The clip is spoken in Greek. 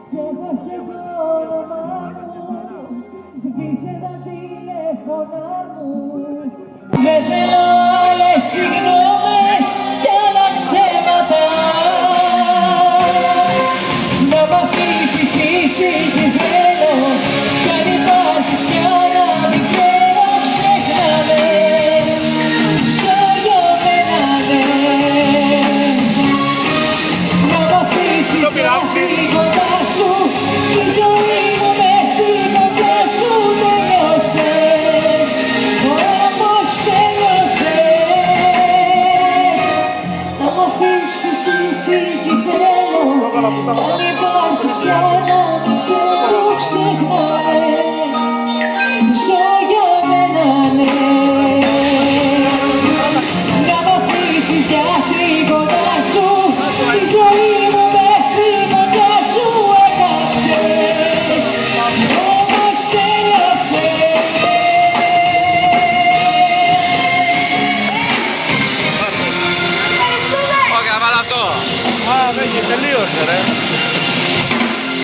Ξέχασε το όνομά μου, σβήσε τα τηλέφωνα μου. Δεν θέλω άλλες συγγνώμες κι άλλα ψέματα. Να μ' αφήσεις ήσυχη θέλω, κι αν υπάρχεις πια να μην ξέρω ξεχνάμε. Στο γιωμένα ναι, να μ' αφήσεις πια κοντά σου, η ζωή μου μες στην καρδιά σου τελειώσες, όμως τελειώσες. Να μ' αφήσεις ήσυχη θέλω, αν υπάρχεις πια να μην ξέρω ξεχνάμε. Ζω για μένα ναι, να μ' αφήσεις για κοντά σου, η ζωή μου μες στην καρδιά σου έκαψες, όμως τελειώσες. Όχι, να βάλω αυτό. Α, δεν τελείωσε ρε.